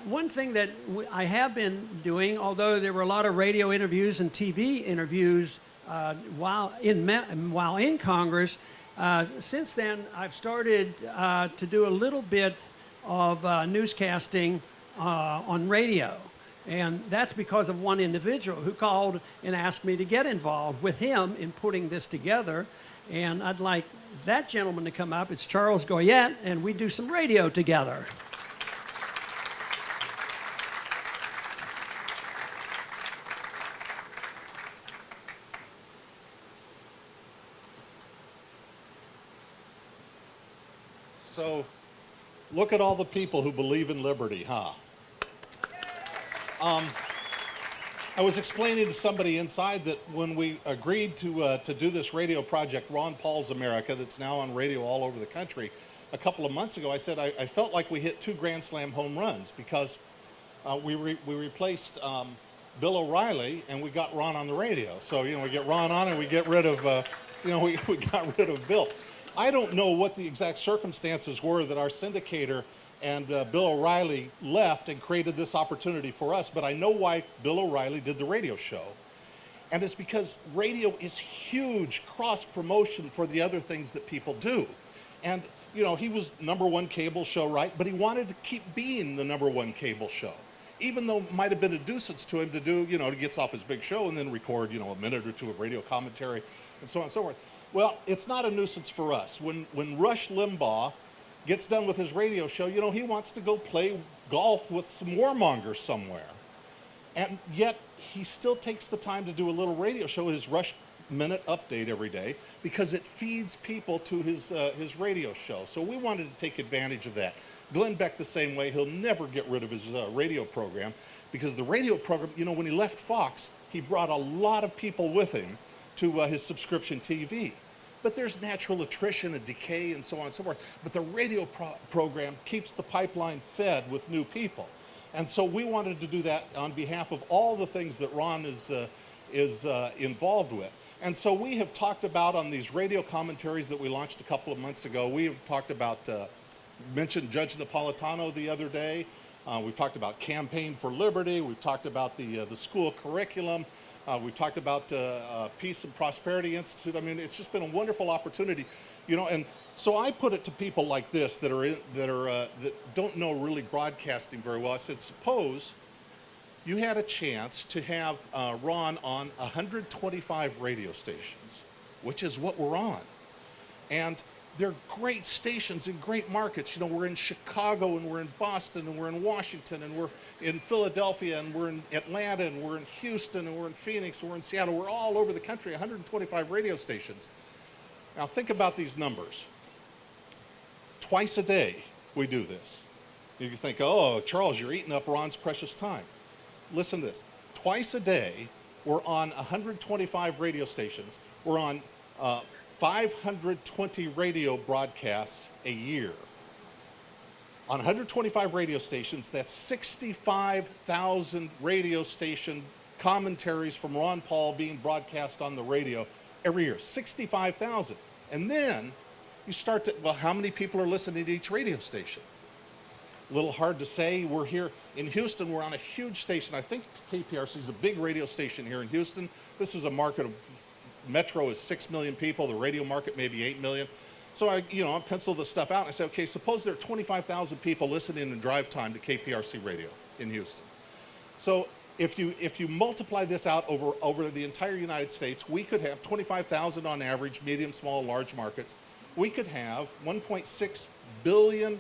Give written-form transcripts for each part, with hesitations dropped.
one thing that I have been doing, although there were a lot of radio interviews and TV interviews while in Congress, since then I've started to do a little bit of newscasting on radio. And that's because of one individual who called and asked me to get involved with him in putting this together. And I'd like that gentleman to come up. It's Charles Goyette, and we do some radio together. So, look at all the people who believe in liberty, huh? I was explaining to somebody inside that when we agreed to do this radio project, Ron Paul's America, that's now on radio all over the country, a couple of months ago, I said I felt like we hit 2 Grand Slam home runs because we replaced Bill O'Reilly and we got Ron on the radio. So, we get Ron on and we get rid of, we got rid of Bill. I don't know what the exact circumstances were that our syndicator and Bill O'Reilly left and created this opportunity for us, but I know why Bill O'Reilly did the radio show. And it's because radio is huge cross-promotion for the other things that people do. And, he was #1 cable show, right? But he wanted to keep being the #1 cable show. Even though it might have been a nuisance to him to do, he gets off his big show and then record, a minute or two of radio commentary and so on and so forth. Well, it's not a nuisance for us. When Rush Limbaugh gets done with his radio show, he wants to go play golf with some warmongers somewhere. And yet, he still takes the time to do a little radio show, his Rush Minute Update every day, because it feeds people to his radio show. So we wanted to take advantage of that. Glenn Beck the same way. He'll never get rid of his radio program, because the radio program, when he left Fox, he brought a lot of people with him to his subscription TV. But there's natural attrition and decay and so on and so forth. But the radio program keeps the pipeline fed with new people. And so we wanted to do that on behalf of all the things that Ron is involved with. And so we have talked about on these radio commentaries that we launched a couple of months ago, we have talked about, mentioned Judge Napolitano the other day. We've talked about Campaign for Liberty. We've talked about the school curriculum. We've talked about Peace and Prosperity Institute. I mean, it's just been a wonderful opportunity, and so I put it to people like this that don't know really broadcasting very well. I said, suppose you had a chance to have Ron on 125 radio stations, which is what we're on. And they're great stations in great markets. We're in Chicago, and we're in Boston, and we're in Washington, and we're in Philadelphia, and we're in Atlanta, and we're in Houston, and we're in Phoenix, and we're in Seattle. We're all over the country, 125 radio stations. Now think about these numbers. Twice a day we do this. You think, oh, Charles, you're eating up Ron's precious time. Listen to this. Twice a day we're on 125 radio stations. We're on 520 radio broadcasts a year. On 125 radio stations, that's 65,000 radio station commentaries from Ron Paul being broadcast on the radio every year. 65,000. And then you start to, well, how many people are listening to each radio station? A little hard to say. We're here in Houston. We're on a huge station. I think KPRC is a big radio station here in Houston. This is a market of, Metro is 6 million people. The radio market maybe 8 million. So I penciled this stuff out and I said, okay, suppose there are 25,000 people listening in drive time to KPRC radio in Houston. So if you multiply this out over the entire United States, we could have 25,000 on average, medium, small, large markets. We could have 1.6 billion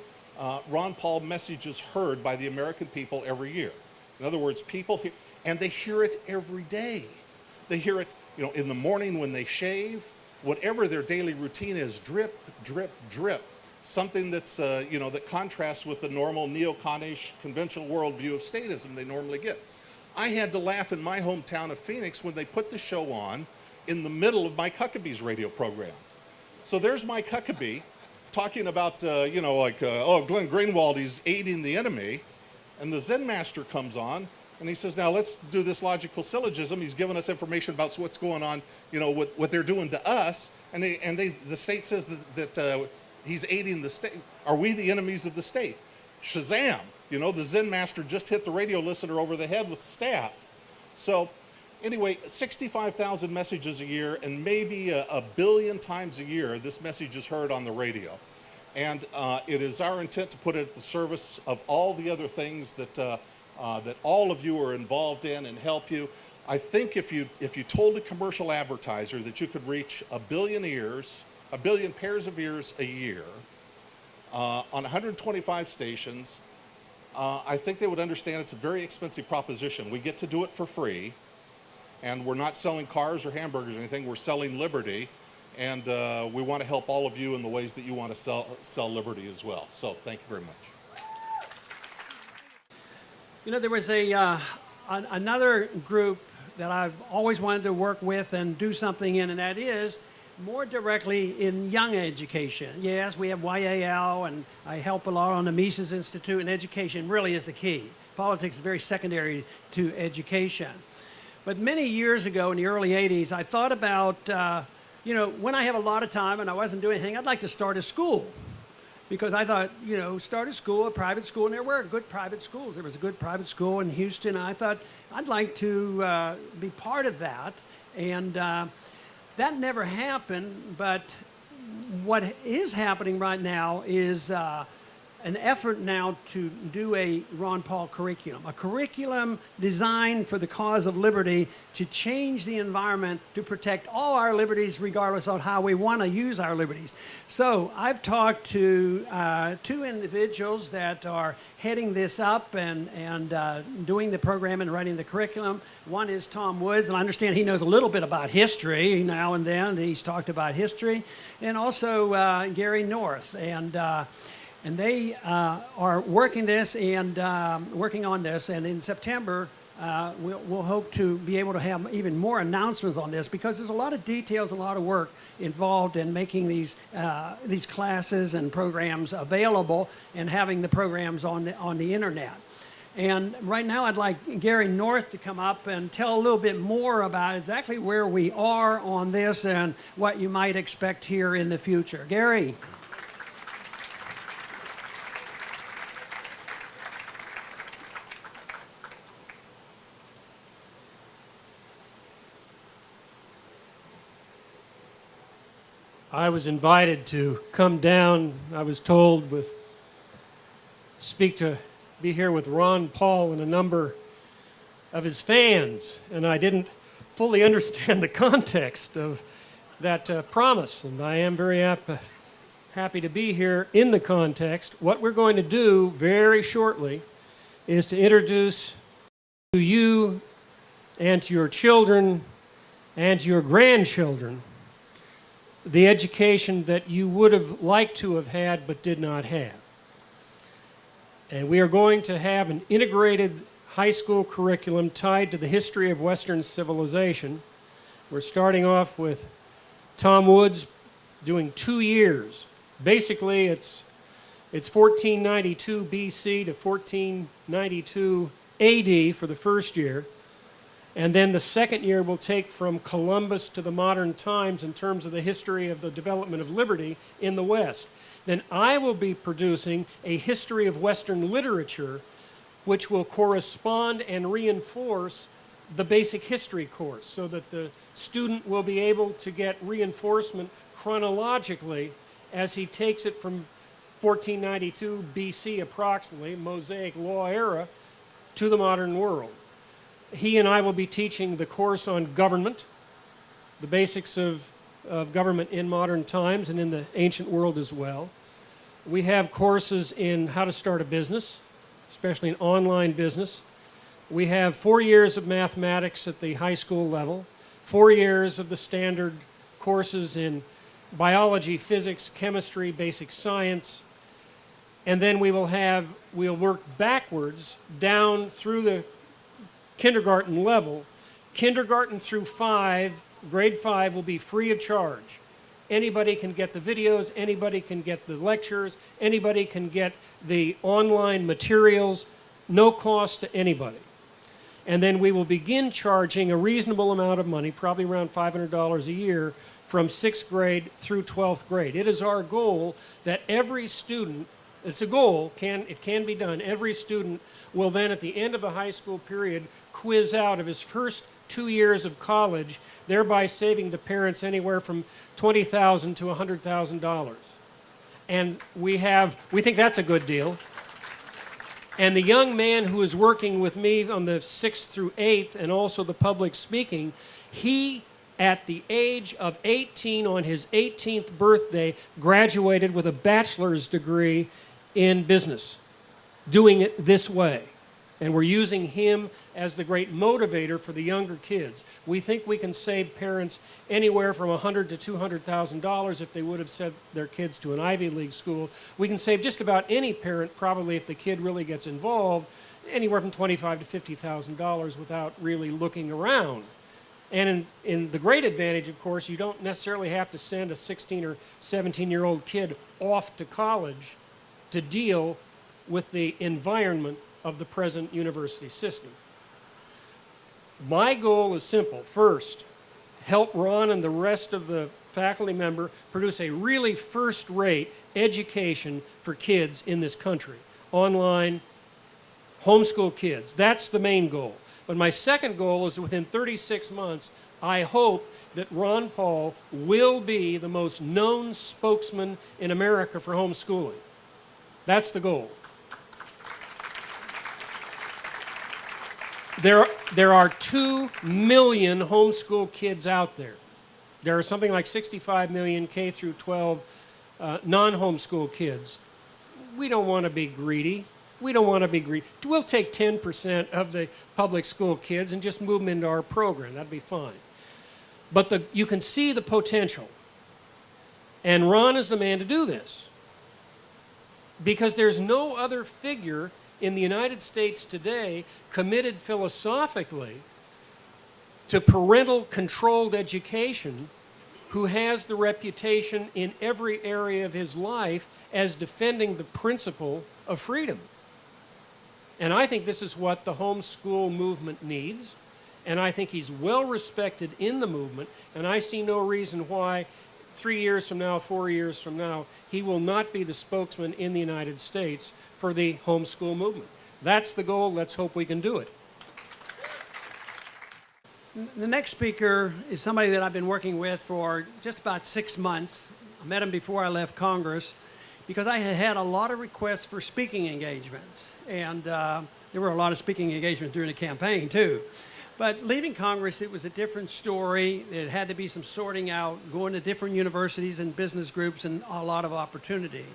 Ron Paul messages heard by the American people every year. In other words, people hear, and they hear it every day. They hear it, in the morning when they shave, whatever their daily routine is, drip, drip, drip. Something that's, that contrasts with the normal neo-Conish conventional worldview of statism they normally get. I had to laugh in my hometown of Phoenix when they put the show on in the middle of Mike Huckabee's radio program. So there's Mike Huckabee talking about, Glenn Greenwald, he's aiding the enemy. And the Zen master comes on and he says, now let's do this logical syllogism. He's giving us information about what's going on, what they're doing to us. And the state says that he's aiding the state. Are we the enemies of the state? Shazam! You know, the Zen master just hit the radio listener over the head with the staff. So anyway, 65,000 messages a year, and maybe a billion times a year, this message is heard on the radio. And it is our intent to put it at the service of all the other things that, that all of you are involved in and help you. I think if you told a commercial advertiser that you could reach a billion pairs of ears a year on 125 stations, I think they would understand it's a very expensive proposition. We get to do it for free, and we're not selling cars or hamburgers or anything. We're selling liberty, and we want to help all of you in the ways that you want to sell liberty as well. So thank you very much. You know, there was another group that I've always wanted to work with and do something in, and that is more directly in young education. Yes, we have YAL, and I help a lot on the Mises Institute, and education really is the key. Politics is very secondary to education. But many years ago, in the early 80s, I thought about, you know, when I have a lot of time and I wasn't doing anything, I'd like to start a school. Because I thought, you know, start a school, a private school, and there were good private schools. There was a good private school in Houston, and I thought I'd like to be part of that. And that never happened, but what is happening right now is an effort now to do a Ron Paul curriculum, a curriculum designed for the cause of liberty to change the environment to protect all our liberties regardless of how we want to use our liberties. So I've talked to two individuals that are heading this up and doing the program and writing the curriculum. One is Tom Woods, and I understand he knows a little bit about history now and then. He's talked about history. And also Gary North. And they are working this and working on this, and in September we'll hope to be able to have even more announcements on this, because there's a lot of details, a lot of work involved in making these classes and programs available and having the programs on the internet. And right now I'd like Gary North to come up and tell a little bit more about exactly where we are on this and what you might expect here in the future. Gary. I was invited to come down, I was told, be here with Ron Paul and a number of his fans, and I didn't fully understand the context of that promise, and I am very happy to be here in the context. What we're going to do very shortly is to introduce to you and to your children and to your grandchildren the education that you would have liked to have had but did not have. And we are going to have an integrated high school curriculum tied to the history of Western civilization. We're starting off with Tom Woods doing 2 years. Basically, it's 1492 BC to 1492 AD for the first year. And then the second year will take from Columbus to the modern times in terms of the history of the development of liberty in the West. Then I will be producing a history of Western literature, which will correspond and reinforce the basic history course, so that the student will be able to get reinforcement chronologically as he takes it from 1492 BC approximately, Mosaic Law era, to the modern world. He and I will be teaching the course on government, the basics of government in modern times and in the ancient world as well. We have courses in how to start a business, especially an online business. We have 4 years of mathematics at the high school level, 4 years of the standard courses in biology, physics, chemistry, basic science, and then we'll work backwards down through the kindergarten level. Kindergarten through grade 5 will be free of charge. Anybody can get the videos, anybody can get the lectures, anybody can get the online materials, no cost to anybody. And then we will begin charging a reasonable amount of money, probably around $500 a year, from 6th grade through 12th grade. It is our goal that every student It's a goal. It can be done. Every student will then, at the end of the high school period, quiz out of his first 2 years of college, thereby saving the parents anywhere from $20,000 to $100,000. And we think that's a good deal. And the young man who is working with me on the 6th through 8th and also the public speaking, he, at the age of 18 on his 18th birthday, graduated with a bachelor's degree in business, doing it this way. And we're using him as the great motivator for the younger kids. We think we can save parents anywhere from $100,000 to $200,000 if they would have sent their kids to an Ivy League school. We can save just about any parent, probably if the kid really gets involved, anywhere from $25,000 to $50,000 without really looking around. And in the great advantage, of course, you don't necessarily have to send a 16 or 17-year-old kid off to college to deal with the environment of the present university system. My goal is simple. First, help Ron and the rest of the faculty member produce a really first-rate education for kids in this country. Online, homeschool kids. That's the main goal. But my second goal is within 36 months, I hope that Ron Paul will be the most known spokesman in America for homeschooling. That's the goal. There are 2 million homeschool kids out there. There are something like 65 million K through 12 non-homeschool kids. We don't want to be greedy. We don't want to be greedy. We'll take 10% of the public school kids and just move them into our program. That'd be fine. But you can see the potential. And Ron is the man to do this. Because there's no other figure in the United States today committed philosophically to parental controlled education who has the reputation in every area of his life as defending the principle of freedom. And I think this is what the homeschool movement needs, and I think he's well respected in the movement, and I see no reason why 3 years from now, 4 years from now, he will not be the spokesman in the United States for the homeschool movement. That's the goal. Let's hope we can do it. The next speaker is somebody that I've been working with for just about 6 months. I met him before I left Congress because I had had a lot of requests for speaking engagements. And there were a lot of speaking engagements during the campaign, too. But leaving Congress, it was a different story. It had to be some sorting out, going to different universities and business groups, and a lot of opportunity.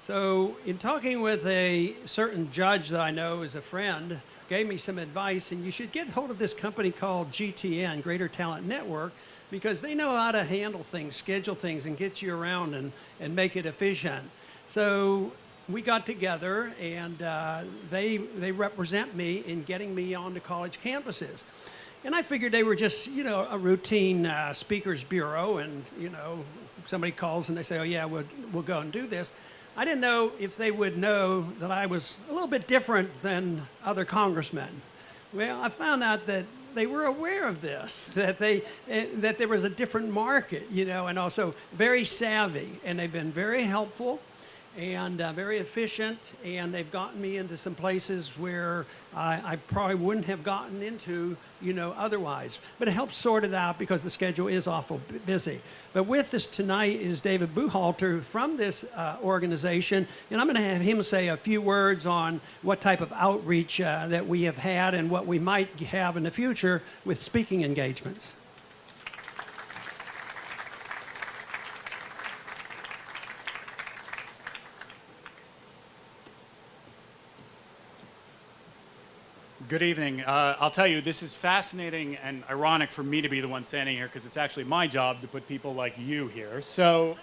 So in talking with a certain judge that I know is a friend, gave me some advice, and you should get hold of this company called GTN, Greater Talent Network, because they know how to handle things, schedule things, and get you around and make it efficient. So we got together, and they represent me in getting me onto college campuses. And I figured they were just, a routine speakers bureau, and, somebody calls and they say, oh yeah, we'll go and do this. I didn't know if they would know that I was a little bit different than other congressmen. Well, I found out that they were aware of this, that there was a different market, and also very savvy, and they've been very helpful and very efficient, and they've gotten me into some places where I probably wouldn't have gotten into, otherwise. But it helps sort it out because the schedule is awful busy. But with us tonight is David Buchalter from this organization, and I'm going to have him say a few words on what type of outreach that we have had and what we might have in the future with speaking engagements. Good evening. I'll tell you, this is fascinating and ironic for me to be the one standing here because it's actually my job to put people like you here. So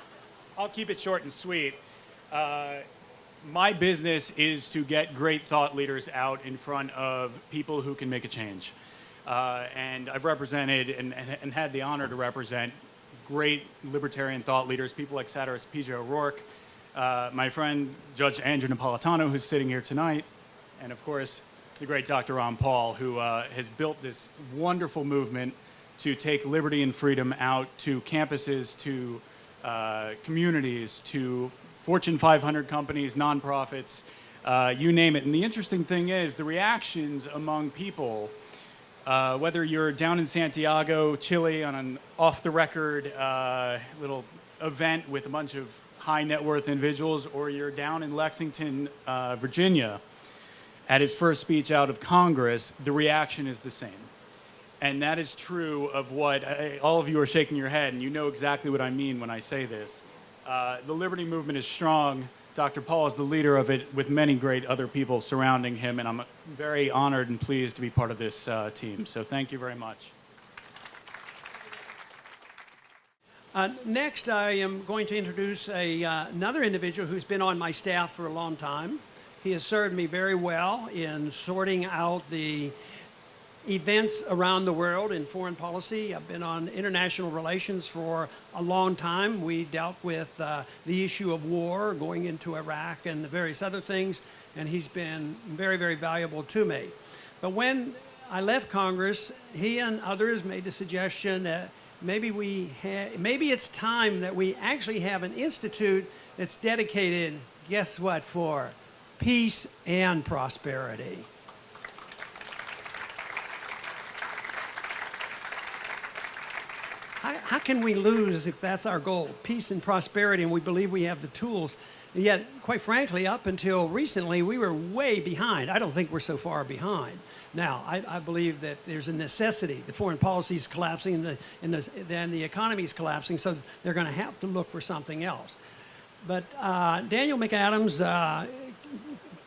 I'll keep it short and sweet. My business is to get great thought leaders out in front of people who can make a change. And I've represented and had the honor to represent great libertarian thought leaders, people like satirist P.J. O'Rourke, my friend Judge Andrew Napolitano, who's sitting here tonight, and of course, the great Dr. Ron Paul, who has built this wonderful movement to take liberty and freedom out to campuses, to communities, to Fortune 500 companies, nonprofits, you name it. And the interesting thing is the reactions among people, whether you're down in Santiago, Chile, on an off-the-record little event with a bunch of high net worth individuals, or you're down in Lexington, Virginia, at his first speech out of Congress, the reaction is the same. And that is true of what, all of you are shaking your head, and you know exactly what I mean when I say this. The Liberty Movement is strong. Dr. Paul is the leader of it with many great other people surrounding him, and I'm very honored and pleased to be part of this team. So thank you very much. Next, I am going to introduce another individual who's been on my staff for a long time. He has served me very well in sorting out the events around the world in foreign policy. I've been on international relations for a long time. We dealt with the issue of war, going into Iraq and the various other things, and he's been very, very valuable to me. But when I left Congress, he and others made the suggestion that maybe it's time that we actually have an institute that's dedicated, guess what, for peace and prosperity. How can we lose if that's our goal? Peace and prosperity, and we believe we have the tools. Yet, quite frankly, up until recently, we were way behind. I don't think we're so far behind. Now, I believe that there's a necessity. The foreign policy is collapsing, and the economy is collapsing, so they're going to have to look for something else. But Daniel McAdams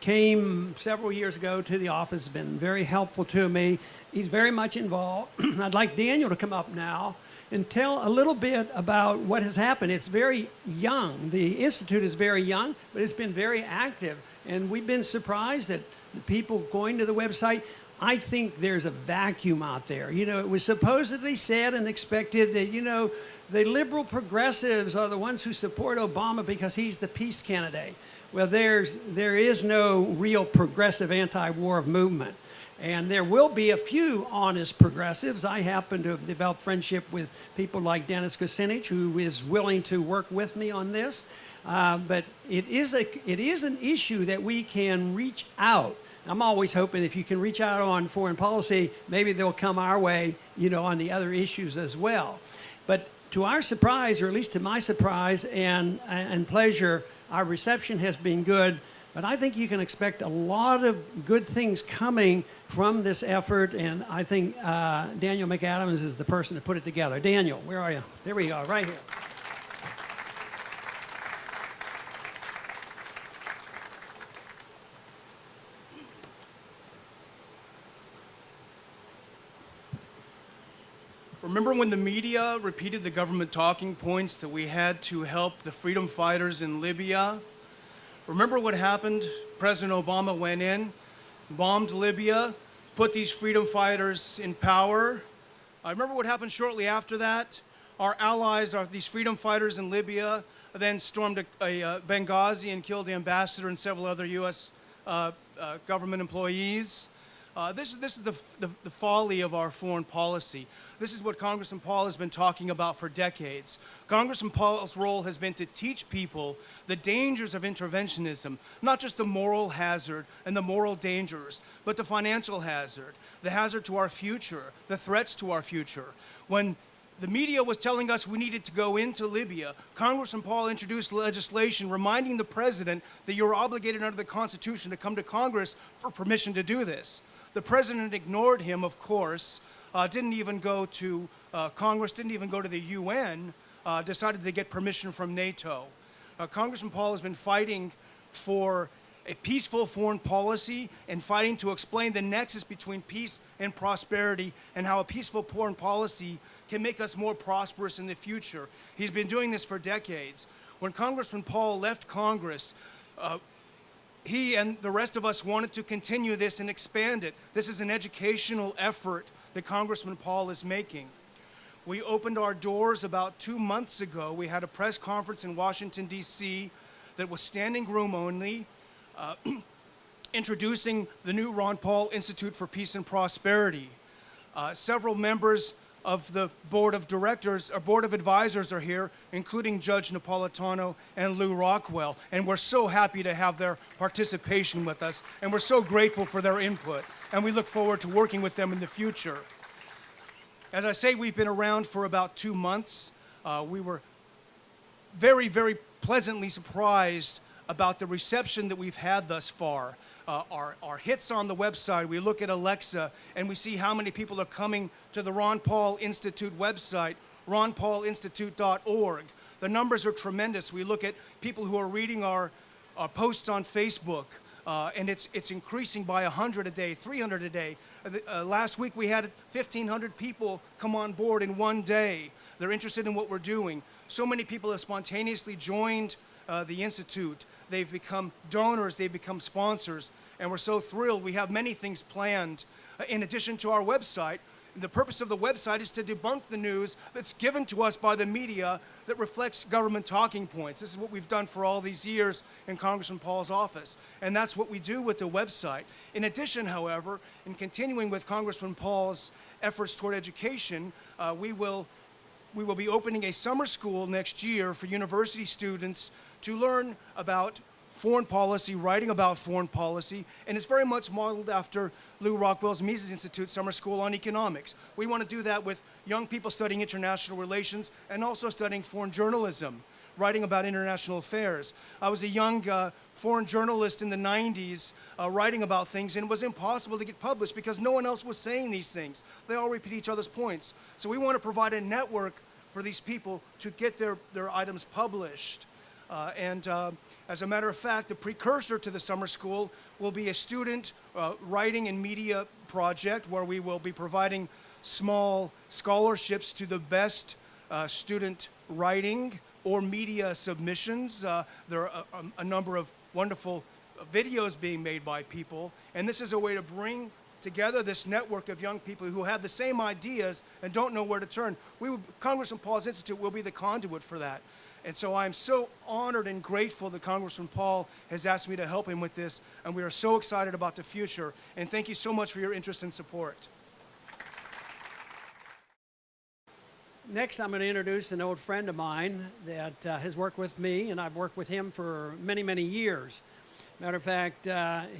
came several years ago to the office, been very helpful to me. He's very much involved. I'd like Daniel to come up now and tell a little bit about what has happened. It's very young. The Institute is very young, but it's been very active. And we've been surprised that the people going to the website, I think there's a vacuum out there. You know, it was supposedly said and expected that, you know, the liberal progressives are the ones who support Obama because he's the peace candidate. Well, there is no real progressive anti-war movement. And there will be a few honest progressives. I happen to have developed friendship with people like Dennis Kucinich, who is willing to work with me on this. But it is an issue that we can reach out. I'm always hoping if you can reach out on foreign policy, maybe they'll come our way, you know, on the other issues as well. But to our surprise, or at least to my surprise and pleasure, our reception has been good. But I think you can expect a lot of good things coming from this effort, and I think Daniel McAdams is the person to put it together. Daniel, where are you? There we go, right here. Remember when the media repeated the government talking points that we had to help the freedom fighters in Libya? Remember what happened? President Obama went in, bombed Libya, put these freedom fighters in power. I remember what happened shortly after that. Our allies, these freedom fighters in Libya, then stormed a Benghazi and killed the ambassador and several other U.S. Government employees. This is the folly of our foreign policy. This is what Congressman Paul has been talking about for decades. Congressman Paul's role has been to teach people the dangers of interventionism, not just the moral hazard and the moral dangers, but the financial hazard, the hazard to our future, the threats to our future. When the media was telling us we needed to go into Libya, Congressman Paul introduced legislation reminding the president that you're obligated under the Constitution to come to Congress for permission to do this. The president ignored him, of course, didn't even go to Congress, didn't even go to the UN, decided to get permission from NATO. Congressman Paul has been fighting for a peaceful foreign policy and fighting to explain the nexus between peace and prosperity and how a peaceful foreign policy can make us more prosperous in the future. He's been doing this for decades. When Congressman Paul left Congress, he and the rest of us wanted to continue this and expand it. This is an educational effort that Congressman Paul is making. We opened our doors about 2 months ago. We had a press conference in Washington, D.C. that was standing room only, introducing the new Ron Paul Institute for Peace and Prosperity. Several members of the board of directors, or board of advisors are here, including Judge Napolitano and Lou Rockwell. And we're so happy to have their participation with us. And we're so grateful for their input. And we look forward to working with them in the future. As I say, we've been around for about 2 months. We were very, very pleasantly surprised about the reception that we've had thus far. Our hits on the website, we look at Alexa and we see how many people are coming to the Ron Paul Institute website, ronpaulinstitute.org. The numbers are tremendous. We look at people who are reading our posts on Facebook, and it's increasing by 100 a day, 300 a day. Last week we had 1,500 people come on board in one day. They're interested in what we're doing. So many people have spontaneously joined the Institute. They've become donors, they've become sponsors, and we're so thrilled. We have many things planned in addition to our website. The purpose of the website is to debunk the news that's given to us by the media that reflects government talking points. This is what we've done for all these years in Congressman Paul's office, and that's what we do with the website. In addition, however, in continuing with Congressman Paul's efforts toward education, we will be opening a summer school next year for university students to learn about foreign policy, writing about foreign policy, and it's very much modeled after Lou Rockwell's Mises Institute Summer School on Economics. We want to do that with young people studying international relations and also studying foreign journalism, writing about international affairs. I was a young foreign journalist in the 90s writing about things, and it was impossible to get published because no one else was saying these things. They all repeat each other's points. So we want to provide a network for these people to get their items published. As a matter of fact, the precursor to the summer school will be a student writing and media project where we will be providing small scholarships to the best student writing or media submissions. There are a number of wonderful videos being made by people, and this is a way to bring together this network of young people who have the same ideas and don't know where to turn. Congressman Paul's Institute will be the conduit for that. And so I'm so honored and grateful that Congressman Paul has asked me to help him with this, and we are so excited about the future. And thank you so much for your interest and support. Next, I'm going to introduce an old friend of mine that has worked with me, and I've worked with him for many, many years. Matter of fact,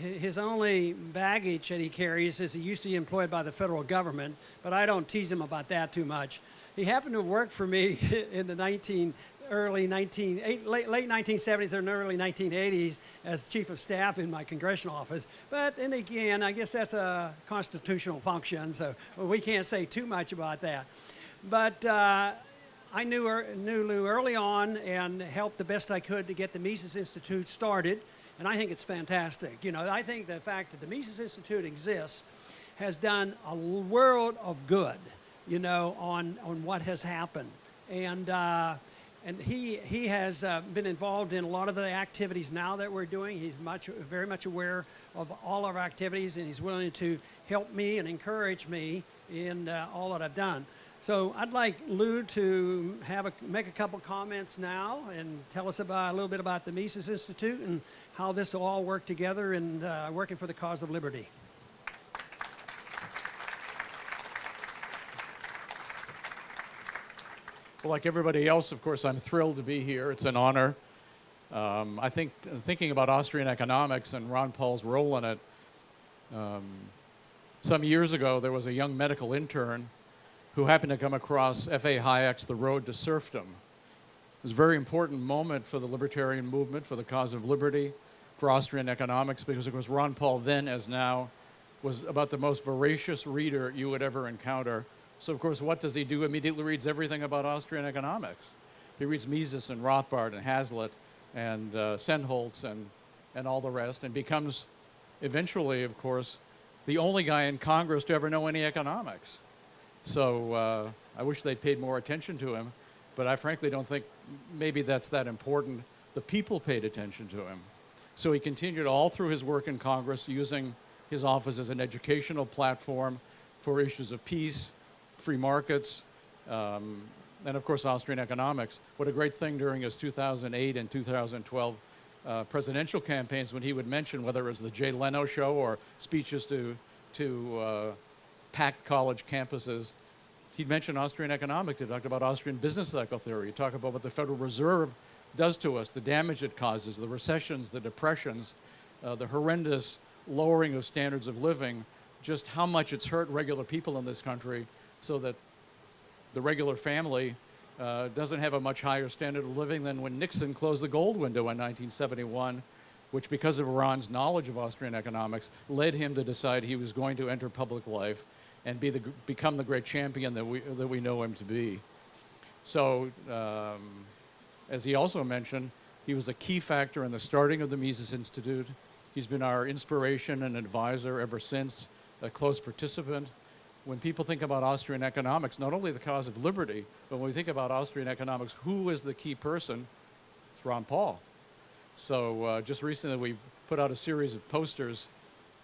his only baggage that he carries is he used to be employed by the federal government, but I don't tease him about that too much. He happened to work for me in the late 1970s and early 1980s as chief of staff in my congressional office. But then again, I guess that's a constitutional function, so we can't say too much about that. But I knew Lou early on and helped the best I could to get the Mises Institute started, and I think it's fantastic. You know, I think the fact that the Mises Institute exists has done a world of good, you know, on what has happened. And he has been involved in a lot of the activities now that we're doing. He's very much aware of all of our activities, and he's willing to help me and encourage me in all that I've done. So I'd like Lou to make a couple comments now and tell us a little bit about the Mises Institute and how this will all work together in working for the cause of liberty. Well, like everybody else, of course, I'm thrilled to be here. It's an honor. I think thinking about Austrian economics and Ron Paul's role in it, some years ago there was a young medical intern who happened to come across F.A. Hayek's The Road to Serfdom. It was a very important moment for the libertarian movement, for the cause of liberty, for Austrian economics, because of course Ron Paul then, as now, was about the most voracious reader you would ever encounter. So of course, what does he do? Immediately reads everything about Austrian economics. He reads Mises and Rothbard and Hazlitt and Sennholz and all the rest, and becomes eventually, of course, the only guy in Congress to ever know any economics. So I wish they'd paid more attention to him, but I frankly don't think maybe that's that important. The people paid attention to him. So he continued all through his work in Congress using his office as an educational platform for issues of peace, free markets, and of course Austrian economics. What a great thing during his 2008 and 2012 presidential campaigns when he would mention, whether it was the Jay Leno show or speeches to packed college campuses, He'd mention Austrian economics. He talked about Austrian business cycle theory. He talked about what the Federal Reserve does to us, the damage it causes, the recessions, the depressions, the horrendous lowering of standards of living, just how much it's hurt regular people in this country, so that the regular family doesn't have a much higher standard of living than when Nixon closed the gold window in 1971, which, because of Ron's knowledge of Austrian economics, led him to decide he was going to enter public life and become the great champion that we know him to be. So, as he also mentioned, he was a key factor in the starting of the Mises Institute. He's been our inspiration and advisor ever since, a close participant. When people think about Austrian economics, not only the cause of liberty, but when we think about Austrian economics, who is the key person? It's Ron Paul. So just recently we put out a series of posters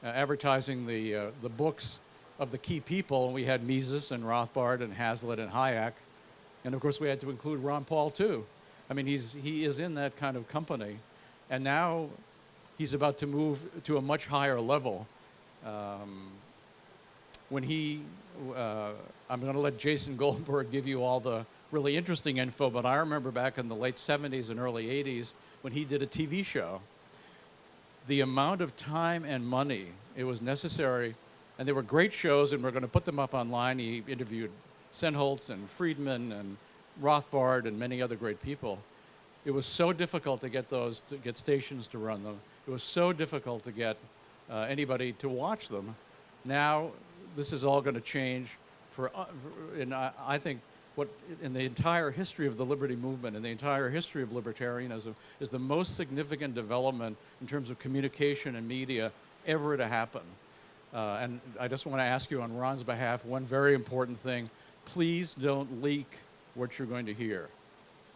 advertising the books of the key people, and we had Mises and Rothbard and Hazlitt and Hayek, and of course we had to include Ron Paul too. I mean, he is in that kind of company, and now he's about to move to a much higher level. When I'm going to let Jason Goldberg give you all the really interesting info, but I remember back in the late 70s and early 80s when he did a TV show, the amount of time and money it was necessary, and they were great shows, and we're going to put them up online. He interviewed Senholz and Friedman and Rothbard and many other great people. It was so difficult to get stations to run them. It was so difficult to get anybody to watch them. Now, this is all going to change and I think what in the entire history of the liberty movement and the entire history of libertarianism is the most significant development in terms of communication and media ever to happen. And I just want to ask you on Ron's behalf one very important thing. Please don't leak what you're going to hear,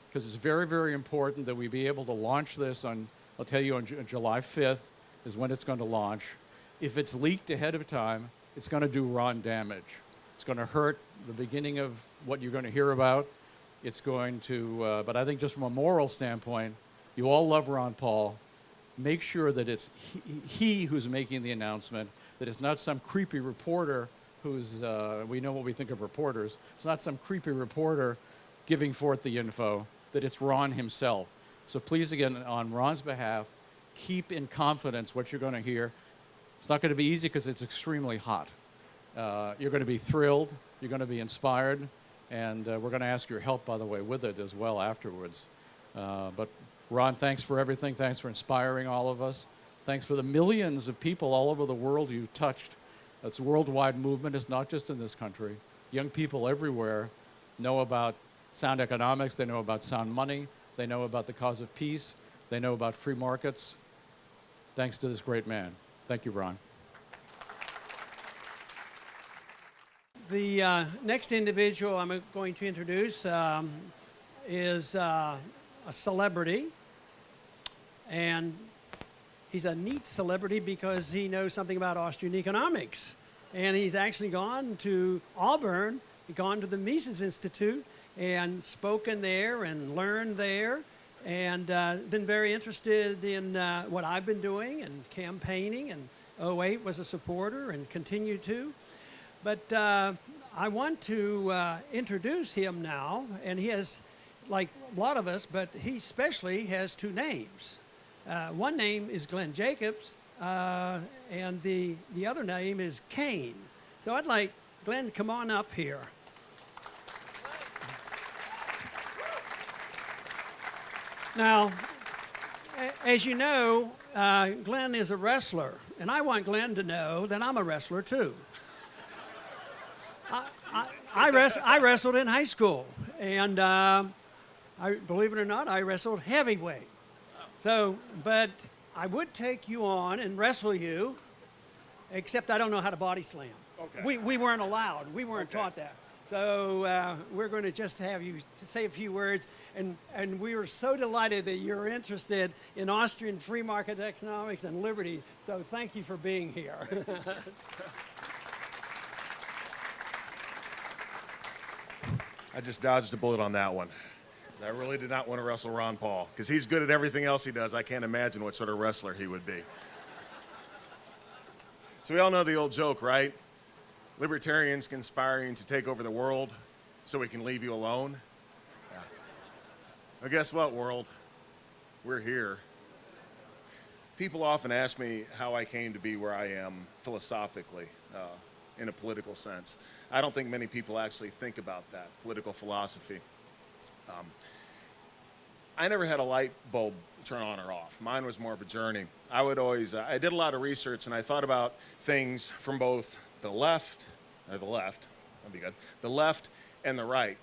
because it's very, very important that we be able to launch this on, I'll tell you, on July 5th is when it's going to launch. If it's leaked ahead of time, it's going to do Ron damage. It's going to hurt the beginning of what you're going to hear about. It's going to, but I think just from a moral standpoint, you all love Ron Paul. Make sure that it's he who's making the announcement, that it's not some creepy reporter who's, we know what we think of reporters. It's not some creepy reporter giving forth the info, that it's Ron himself. So please, again, on Ron's behalf, keep in confidence what you're going to hear. It's not going to be easy because it's extremely hot. You're going to be thrilled, you're going to be inspired, and we're going to ask your help, by the way, with it as well afterwards. But Ron, thanks for everything. Thanks for inspiring all of us. Thanks for the millions of people all over the world you've touched. It's a worldwide movement. It's not just in this country. Young people everywhere know about sound economics. They know about sound money. They know about the cause of peace. They know about free markets. Thanks to this great man. Thank you, Ron. The next individual I'm going to introduce is a celebrity, and he's a neat celebrity because he knows something about Austrian economics, and he's actually gone to Auburn, gone to the Mises Institute, and spoken there and learned there, and been very interested in what I've been doing and campaigning, and 08 was a supporter and continue to. But I want to introduce him now, and he has, like a lot of us, but he especially has two names. One name is Glenn Jacobs, and the other name is Kane. So I'd like Glenn to come on up here. Now, as you know, Glenn is a wrestler, and I want Glenn to know that I'm a wrestler too. I wrestled in high school, and believe it or not, I wrestled heavyweight. So, but I would take you on and wrestle you, except I don't know how to body slam. Okay. We weren't allowed. We weren't taught that. So we're going to just have you to say a few words, and we were so delighted that you're interested in Austrian free market economics and liberty. So thank you for being here. I just dodged a bullet on that one. I really did not want to wrestle Ron Paul, because he's good at everything else he does. I can't imagine what sort of wrestler he would be. So we all know the old joke, right? Libertarians conspiring to take over the world so we can leave you alone. Yeah. Well, guess what, world? We're here. People often ask me how I came to be where I am philosophically, in a political sense. I don't think many people actually think about that, political philosophy. I never had a light bulb turn on or off. Mine was more of a journey. I would always, I did a lot of research and I thought about things from both the left, that'd be good, the left and the right.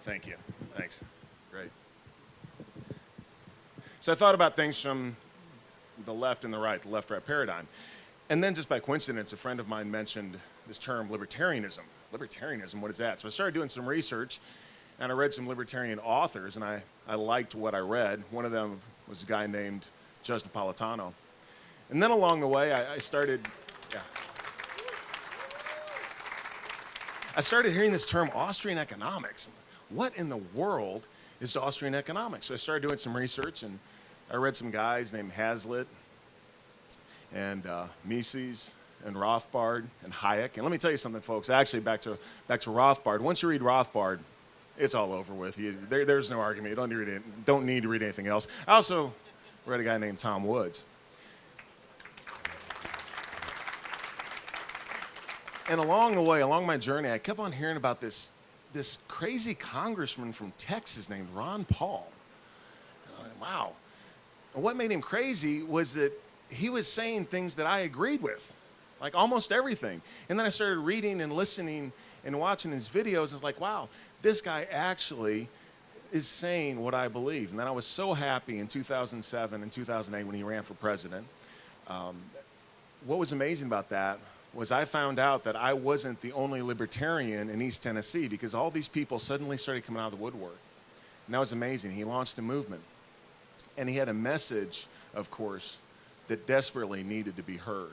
Thank you, thanks, great. So I thought about things from the left and the right, the left-right paradigm. And then just by coincidence, a friend of mine mentioned this term libertarianism. Libertarianism, what is that? So I started doing some research and I read some libertarian authors and I liked what I read. One of them was a guy named Judge Napolitano. And then along the way, I started hearing this term Austrian economics. What in the world is Austrian economics? So I started doing some research and I read some guys named Hazlitt and Mises and Rothbard and Hayek. And let me tell you something, folks. Actually, back to Rothbard. Once you read Rothbard, it's all over with. There's no argument. You don't need to read anything else. I also read a guy named Tom Woods. And along the way, along my journey, I kept on hearing about this crazy congressman from Texas named Ron Paul. And I'm like, wow. And what made him crazy was that he was saying things that I agreed with, like almost everything. And then I started reading and listening and watching his videos. It's like, wow, this guy actually is saying what I believe. And then I was so happy in 2007 and 2008 when he ran for president. What was amazing about that was I found out that I wasn't the only libertarian in East Tennessee because all these people suddenly started coming out of the woodwork. And that was amazing. He launched a movement. And he had a message, of course, that desperately needed to be heard,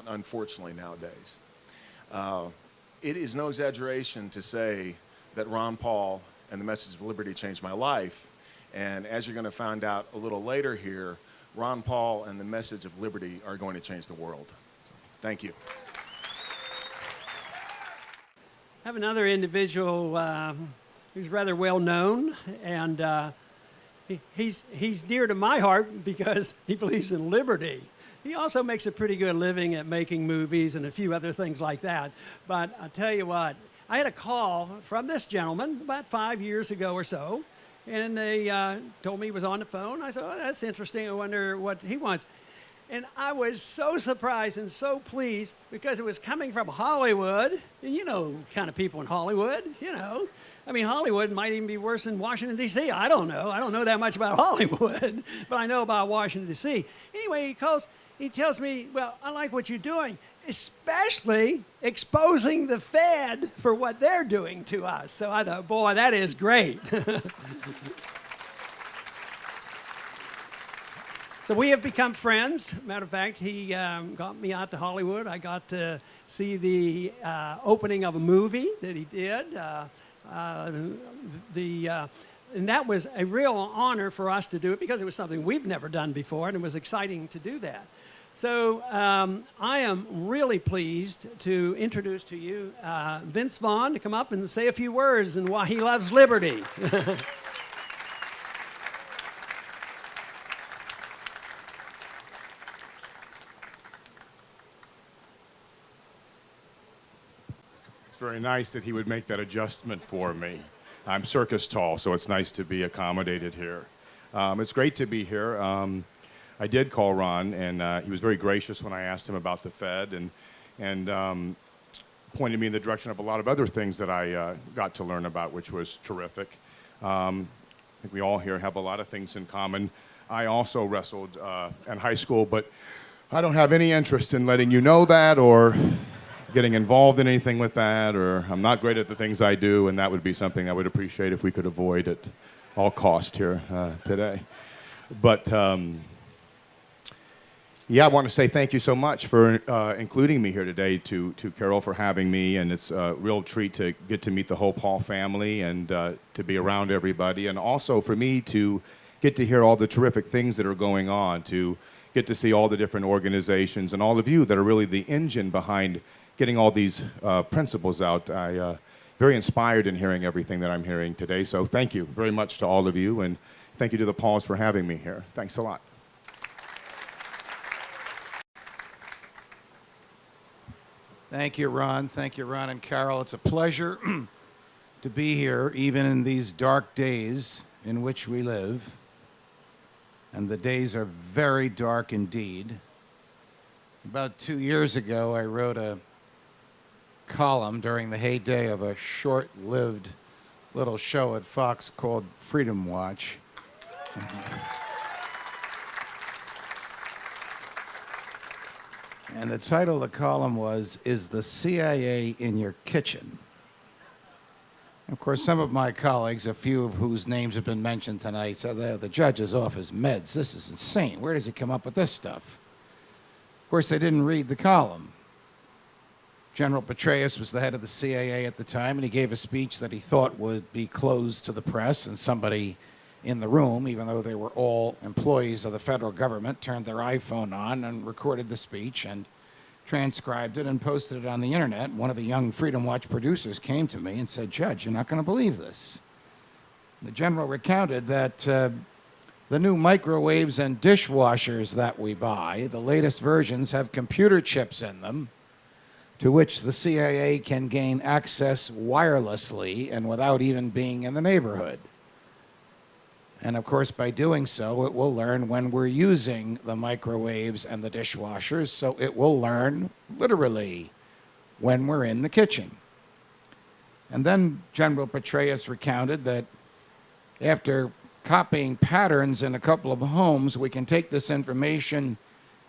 unfortunately, nowadays. It is no exaggeration to say that Ron Paul and the message of liberty changed my life. And as you're going to find out a little later here, Ron Paul and the message of liberty are going to change the world. So, thank you. I have another individual who's rather well known, and he's dear to my heart because he believes in liberty. He also makes a pretty good living at making movies and a few other things like that. But I'll tell you what, I had a call from this gentleman about 5 years ago or so, and they told me he was on the phone. I said, oh, that's interesting. I wonder what he wants. And I was so surprised and so pleased because it was coming from Hollywood. You know, kind of people in Hollywood, you know. I mean, Hollywood might even be worse than Washington, D.C. I don't know. I don't know that much about Hollywood, but I know about Washington, D.C. Anyway, he calls. He tells me, well, I like what you're doing, especially exposing the Fed for what they're doing to us. So I thought, boy, that is great. So we have become friends. Matter of fact, he got me out to Hollywood. I got to see the opening of a movie that he did. And that was a real honor for us to do it because it was something we've never done before, and it was exciting to do that. So I am really pleased to introduce to you Vince Vaughn to come up and say a few words and why he loves liberty. It's very nice that he would make that adjustment for me. I'm circus tall, so it's nice to be accommodated here. It's great to be here. I did call Ron, and he was very gracious when I asked him about the Fed and pointed me in the direction of a lot of other things that I got to learn about, which was terrific. I think we all here have a lot of things in common. I also wrestled in high school, but I don't have any interest in letting you know that or getting involved in anything with that, or I'm not great at the things I do, and that would be something I would appreciate if we could avoid at all cost here today. But yeah, I want to say thank you so much for including me here today, to Carol for having me, and it's a real treat to get to meet the whole Paul family and to be around everybody, and also for me to get to hear all the terrific things that are going on, to get to see all the different organizations and all of you that are really the engine behind getting all these principles out. I very inspired in hearing everything that I'm hearing today. So thank you very much to all of you, and thank you to the Pauls for having me here. Thanks a lot. Thank you, Ron. Thank you, Ron and Carol. It's a pleasure to be here, even in these dark days in which we live. And the days are very dark indeed. About 2 years ago, I wrote a column during the heyday of a short-lived little show at Fox called Freedom Watch. And the title of the column was, "Is the CIA in Your Kitchen?" Of course, some of my colleagues, a few of whose names have been mentioned tonight, said, the judge is off his meds. This is insane. Where does he come up with this stuff? Of course, they didn't read the column. General Petraeus was the head of the CIA at the time, and he gave a speech that he thought would be closed to the press, and somebody in the room, even though they were all employees of the federal government, turned their iPhone on and recorded the speech and transcribed it and posted it on the internet. One of the young Freedom Watch producers came to me and said, "Judge, you're not going to believe this." The general recounted that the new microwaves and dishwashers that we buy, the latest versions, have computer chips in them to which the CIA can gain access wirelessly and without even being in the neighborhood. And of course, by doing so, it will learn when we're using the microwaves and the dishwashers, so it will learn literally when we're in the kitchen. And then General Petraeus recounted that after copying patterns in a couple of homes, we can take this information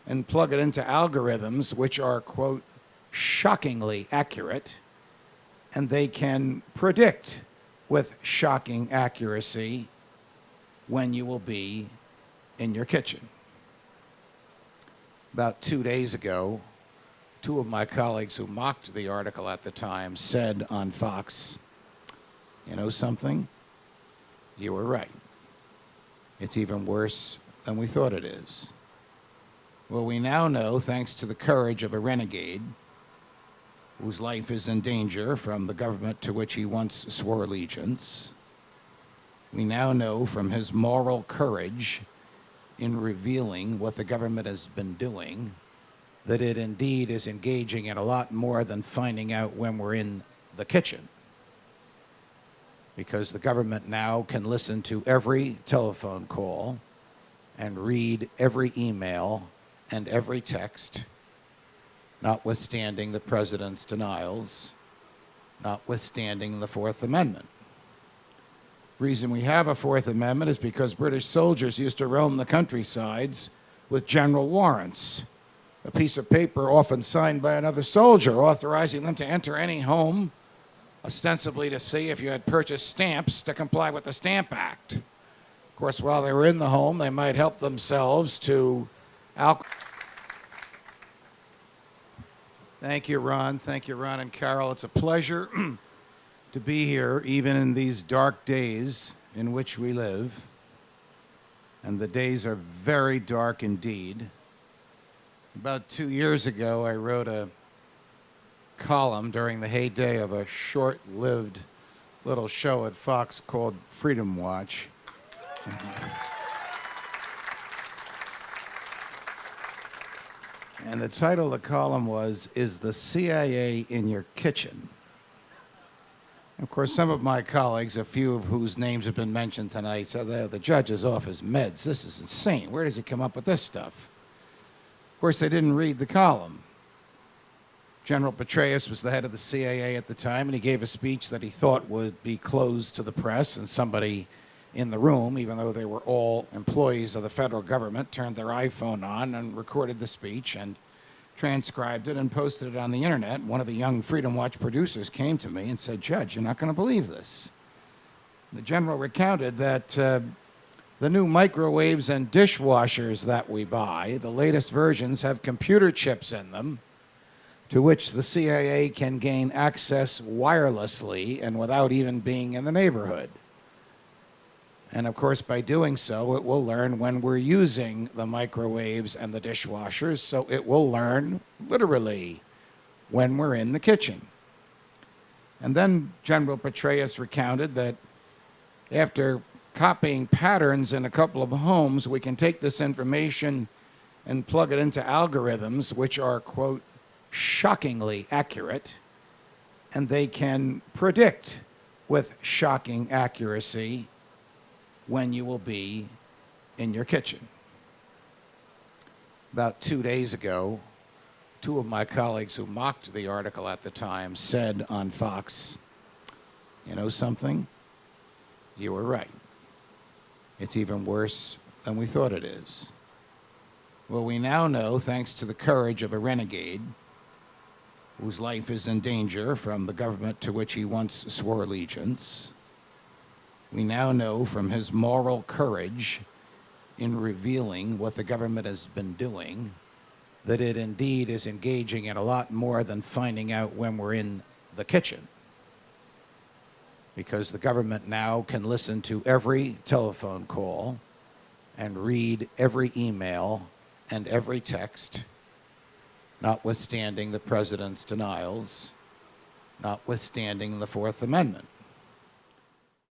and plug it into algorithms which are, quote, shockingly accurate, and they can predict with shocking accuracy when you will be in your kitchen. About 2 days ago, two of my colleagues who mocked the article at the time said on Fox, "You know something? You were right. It's even worse than we thought it is." Well, we now know, thanks to the courage of a renegade whose life is in danger from the government to which he once swore allegiance, we now know from his moral courage in revealing what the government has been doing that it indeed is engaging in a lot more than finding out when we're in the kitchen. Because the government now can listen to every telephone call and read every email and every text, notwithstanding the president's denials, notwithstanding the Fourth Amendment. Reason we have a Fourth Amendment is because British soldiers used to roam the countrysides with general warrants, a piece of paper often signed by another soldier authorizing them to enter any home, ostensibly to see if you had purchased stamps to comply with the Stamp Act. Of course, while they were in the home, they might help themselves to alcohol. Thank you, Ron. Thank you, Ron and Carol. It's a pleasure to be here, even in these dark days in which we live. And the days are very dark indeed. About 2 years ago, I wrote a column during the heyday of a short-lived little show at Fox called Freedom Watch. And the title of the column was, "Is the CIA in Your Kitchen?" Of course, some of my colleagues, a few of whose names have been mentioned tonight, said, the judge is off his meds. This is insane. Where does he come up with this stuff? Of course, they didn't read the column. General Petraeus was the head of the CIA at the time, and he gave a speech that he thought would be closed to the press, and somebody in the room, even though they were all employees of the federal government, turned their iPhone on and recorded the speech and transcribed it and posted it on the internet. One of the young Freedom Watch producers came to me and said, "Judge, you're not going to believe this." The general recounted that the new microwaves and dishwashers that we buy, the latest versions, have computer chips in them to which the CIA can gain access wirelessly and without even being in the neighborhood. And of course, by doing so, it will learn when we're using the microwaves and the dishwashers, so it will learn literally when we're in the kitchen. And then General Petraeus recounted that after copying patterns in a couple of homes, we can take this information and plug it into algorithms which are, quote, shockingly accurate, and they can predict with shocking accuracy when you will be in your kitchen. About 2 days ago, two of my colleagues who mocked the article at the time said on Fox, "You know something? You were right. It's even worse than we thought it is." Well, we now know, thanks to the courage of a renegade whose life is in danger from the government to which he once swore allegiance, we now know from his moral courage in revealing what the government has been doing that it indeed is engaging in a lot more than finding out when we're in the kitchen. Because the government now can listen to every telephone call and read every email and every text, notwithstanding the president's denials, notwithstanding the Fourth Amendment.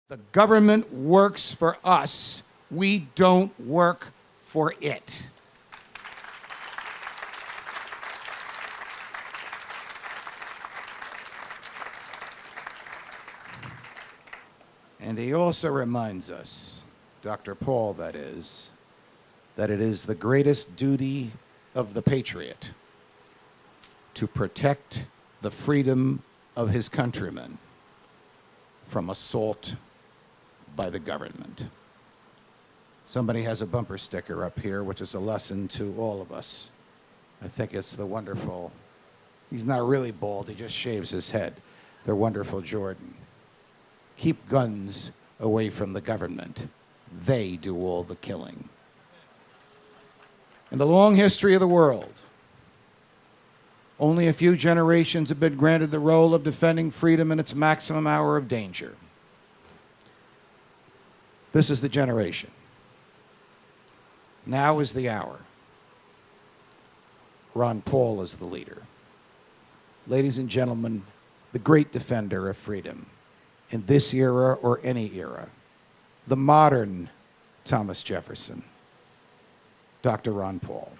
The government works for us. We don't work for it. And he also reminds us, Dr. Paul that is, that it is the greatest duty of the patriot to protect the freedom of his countrymen from assault by the government. Somebody has a bumper sticker up here, which is a lesson to all of us. I think it's the wonderful, he's not really bald, he just shaves his head, the wonderful Jordan. Keep guns away from the government. They do all the killing. In the long history of the world, only a few generations have been granted the role of defending freedom in its maximum hour of danger. This is the generation. Now is the hour. Ron Paul is the leader. Ladies and gentlemen, the great defender of freedom in this era or any era, the modern Thomas Jefferson, Dr. Ron Paul.